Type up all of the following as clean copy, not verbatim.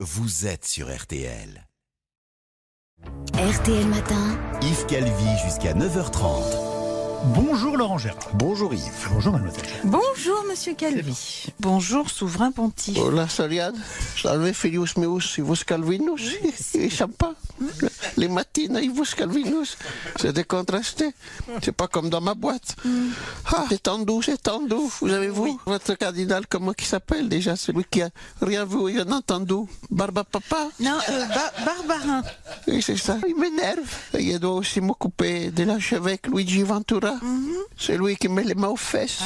Vous êtes sur RTL. RTL Matin. Yves Calvi jusqu'à 9h30. Bonjour Laurent Gérard. Bonjour Yves. Bonjour mademoiselle. Bonjour Monsieur Calvi. Bonjour Souverain Pontife. Hola Soriane. Salve filius meus vos calvinus. Et sympa. Les matines vos calvinus. C'est décontrasté. C'est pas comme dans ma boîte. Ah, c'est tendu. Vous avez vu votre cardinal, comment il s'appelle déjà, celui qui a rien vu et rien entendu? Barba-papa? Non, Barbarin. Oui, c'est ça. Il m'énerve. Il doit aussi m'occuper de l'archevêque Luigi Ventura. C'est lui qui met les mains aux fesses.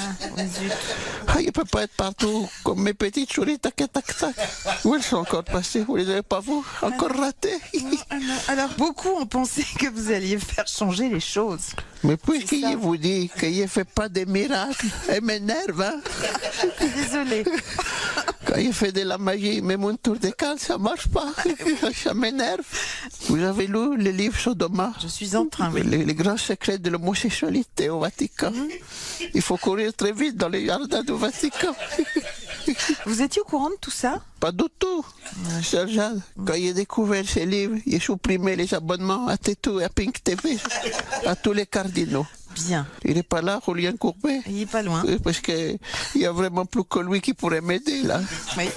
Ah, il peut pas être partout comme mes petites souris, tac, tac, tac. Où elles sont encore passées? Vous les avez pas vues? Encore ratées? Alors, beaucoup ont pensé que vous alliez faire changer les choses. Mais puisqu'il vous dit qu'il ne fait pas des miracles, elle m'énerve, hein? Désolée. Quand il fait de la magie, même un tour de cale, ça marche pas. Ça m'énerve. Vous avez lu les livres Sodoma? Je suis en train, oui. Les grands secrets de l'homosexualité au Vatican. Il faut courir très vite dans les jardins du Vatican. Vous étiez au courant de tout ça? Pas du tout. Sergent, quand il a découvert ces livres, il a supprimé les abonnements à Tétou et à Pink TV, à tous les cardinaux. Bien. Il n'est pas là, Julien Courbet? Il est pas loin. Oui, parce qu'il n'y a vraiment plus que lui qui pourrait m'aider, là. Oui.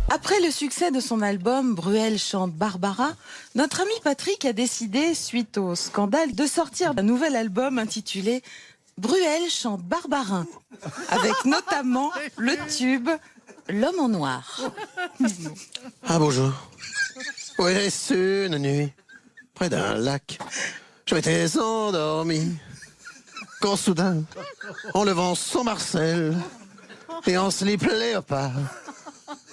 Après le succès de son album Bruel chante Barbara, notre ami Patrick a décidé, suite au scandale, de sortir un nouvel album intitulé Bruel chante Barbarin, avec notamment le tube L'homme en noir. Ah, bonjour. Oui, c'est une nuit, près d'un lac. Je m'étais endormi, quand soudain, en levant son Marcel et en slip léopard,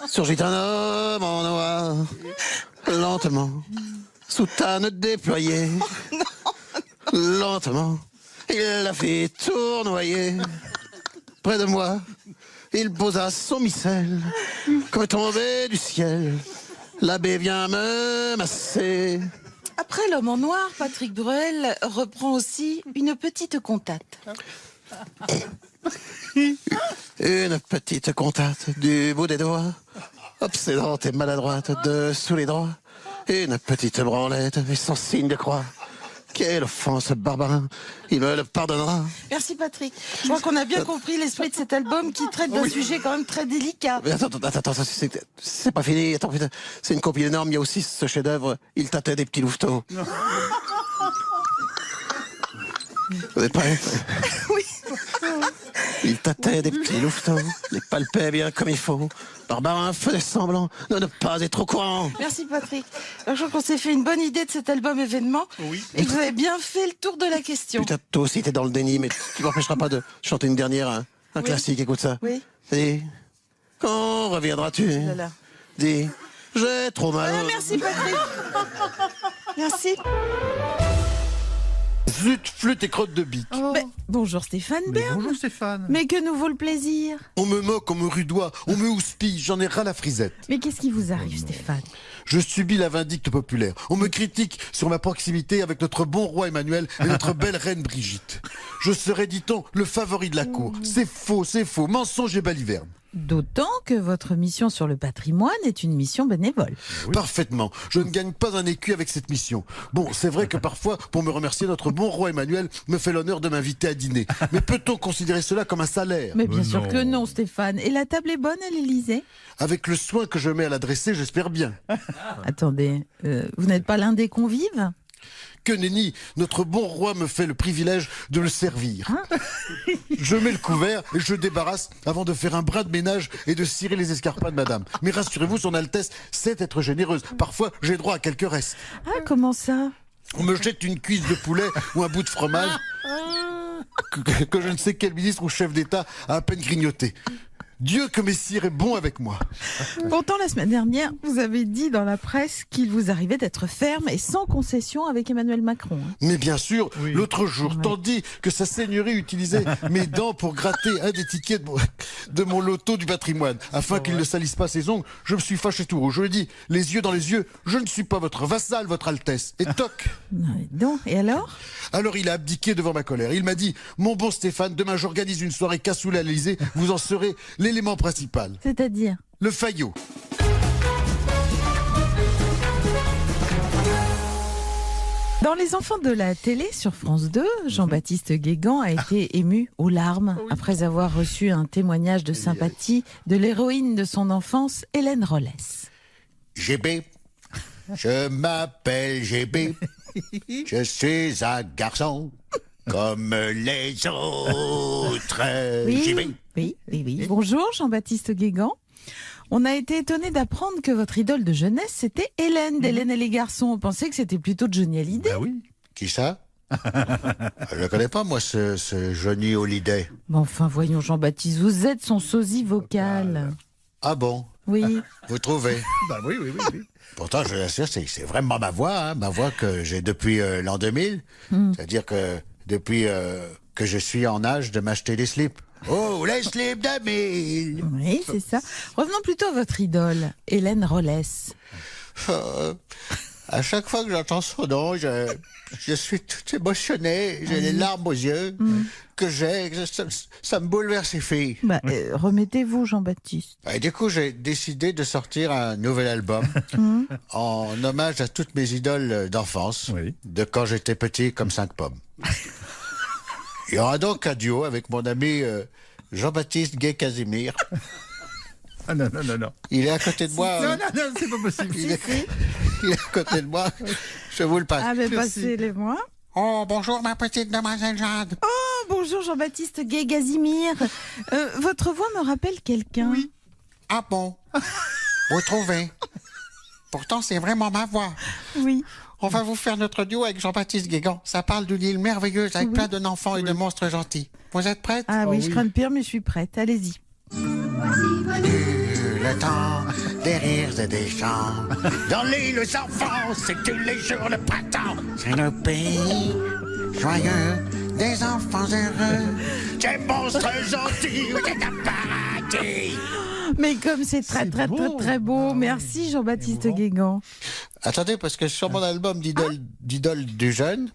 surgit un homme en noir, lentement, soutane déployée, lentement, il la fit tournoyer. Près de moi, il posa son missel, comme tombé du ciel, l'abbé vient me masser. Après L'homme en noir, Patrick Bruel reprend aussi une petite cantate. Une petite cantate du bout des doigts, obsédante et maladroite dessous les droits. Une petite branlette et son signe de croix. Quelle offense, Barbarin, il me le pardonnera. Merci Patrick. Je crois qu'on a bien compris l'esprit de cet album qui traite d'un sujet quand même très délicat. Mais attends, c'est pas fini. Attends, putain, c'est une copie énorme. Il y a aussi ce chef-d'œuvre, Il tâtait des petits louveteaux. Vous êtes prêts? Oui. Il tâtait des petits louveteaux, les palpait bien comme il faut. Barbarin faisait semblant de ne pas être au courant. Merci Patrick. Alors, je crois qu'on s'est fait une bonne idée de cet album événement. Oui. Et que vous avez bien fait le tour de la question. Putain, toi aussi t'es dans le déni, mais tu m'empêcheras pas de chanter une dernière, un classique, écoute ça. Oui. Dis, quand reviendras-tu? Voilà. Dis, j'ai trop mal. Ah, merci Patrick. Merci. Zut, flûte et crotte de bique. Bonjour Stéphane Bern. Bonjour Stéphane. Mais que nous vaut le plaisir? On me moque, on me rudoie, on me houspille, j'en ai ras la frisette. Mais qu'est-ce qui vous arrive Stéphane? Je subis la vindicte populaire. On me critique sur ma proximité avec notre bon roi Emmanuel et notre belle reine Brigitte. Je serai, dit-on, le favori de la cour. C'est faux, mensonge et baliverne. D'autant que votre mission sur le patrimoine est une mission bénévole. Parfaitement. Je ne gagne pas un écu avec cette mission. Bon, c'est vrai que parfois, pour me remercier, notre bon roi Emmanuel me fait l'honneur de m'inviter à dîner. Mais peut-on considérer cela comme un salaire? Mais bien sûr que non Stéphane. Et la table est bonne à l'Élysée? Avec le soin que je mets à l'adresser, j'espère bien. Attendez, vous n'êtes pas l'un des convives? Que nenni, notre bon roi me fait le privilège de le servir. Je mets le couvert et je débarrasse avant de faire un brin de ménage et de cirer les escarpins de madame. Mais rassurez-vous, son Altesse sait être généreuse. Parfois, j'ai droit à quelques restes. Ah, comment ça? On me jette une cuisse de poulet ou un bout de fromage que je ne sais quel ministre ou chef d'État a à peine grignoté. Dieu que Messire est bon avec moi. Pourtant, la semaine dernière, vous avez dit dans la presse qu'il vous arrivait d'être ferme et sans concession avec Emmanuel Macron. Mais bien sûr, l'autre jour, tandis que sa seigneurie utilisait mes dents pour gratter un des tickets de mon loto du patrimoine, afin qu'il ne salisse pas ses ongles, je me suis fâché tout rouge. Je lui ai dit, les yeux dans les yeux, je ne suis pas votre vassal, votre Altesse. Et toc! Non, et alors? Alors il a abdiqué devant ma colère. Il m'a dit, mon bon Stéphane, demain j'organise une soirée cassoulet à l'Élysée, vous en serez l'élément principal. C'est-à-dire? Le faillot. Dans Les enfants de la télé sur France 2, Jean-Baptiste Guégan a été ému aux larmes après avoir reçu un témoignage de sympathie de l'héroïne de son enfance, Hélène Rollès. GB, je m'appelle GB, je suis un garçon comme les autres. GB. Oui. Bonjour Jean-Baptiste Guégan. On a été étonné d'apprendre que votre idole de jeunesse, c'était Hélène, d'Hélène et les garçons. On pensait que c'était plutôt Johnny Hallyday. Bah oui. Qui ça? Je ne connais pas, moi, ce Johnny Hallyday. Bon, enfin, voyons Jean-Baptiste, vous êtes son sosie vocal. Ah bon? Oui. Vous trouvez? Bah oui. Pourtant, je l'assure, c'est vraiment ma voix que j'ai depuis l'an 2000. C'est-à-dire que depuis que je suis en âge de m'acheter des slips. Oh, les slips d'Amile! Oui, c'est ça. Revenons plutôt à votre idole, Hélène Rollès. À chaque fois que j'entends son nom, je suis tout émotionné, j'ai les larmes aux yeux, ça me bouleverse les filles. Bah, remettez-vous, Jean-Baptiste. Et du coup, j'ai décidé de sortir un nouvel album en hommage à toutes mes idoles d'enfance, de quand j'étais petit comme 5 pommes. Il y aura donc un duo avec mon ami Jean-Baptiste Gay-Casimir. Ah non. Il est à côté de moi. Non, c'est pas possible. Il est à côté de moi. Je vous le passe. Ah, mais passez-les-moi. Oh, bonjour ma petite demoiselle Jade. Oh, bonjour Jean-Baptiste Gay-Casimir. Votre voix me rappelle quelqu'un. Oui. Ah bon? Vous trouvez? Pourtant, c'est vraiment ma voix. Oui. On va vous faire notre duo avec Jean-Baptiste Guégan. Ça parle d'une île merveilleuse avec plein de enfants et de monstres gentils. Vous êtes prête? Ah oui, je crains le pire, mais je suis prête. Allez-y. Le temps des rires et des chants. Dans l'île aux enfants, c'est tous les jours le printemps. C'est le pays joyeux des enfants heureux. Des monstres gentils, c'est un paradis. Mais comme c'est très beau. Merci Jean-Baptiste Guégan. Attendez, parce que sur mon album d'idole du jeune,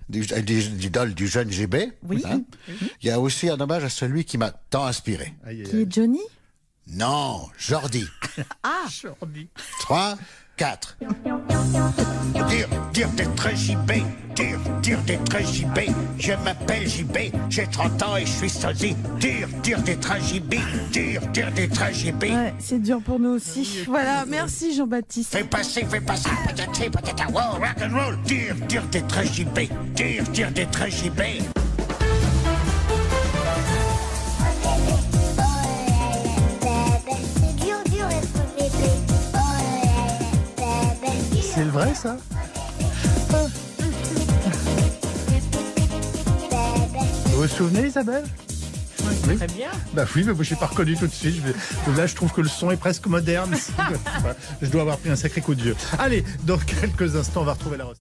d'idole du jeune GB, il y a aussi un hommage à celui qui m'a tant inspiré. Qui est Johnny? Non, Jordi. Jordi. 3, 4. Dire d'être JB, dire d'être JB. Je m'appelle JB, j'ai 30 ans et je suis sosie. Dire d'être JB, dire d'être JB. Ouais, c'est dur pour nous aussi. Voilà, merci Jean-Baptiste. Fais passer, patati, wow, rock and roll. Dire d'être JB, dire d'être JB. C'est le vrai, ça? Vous vous souvenez, Isabelle? Oui. Très bien. Bah oui, mais moi, je n'ai pas reconnu tout de suite. Là, je trouve que le son est presque moderne. Je dois avoir pris un sacré coup de vieux. Allez, dans quelques instants, on va retrouver la recette.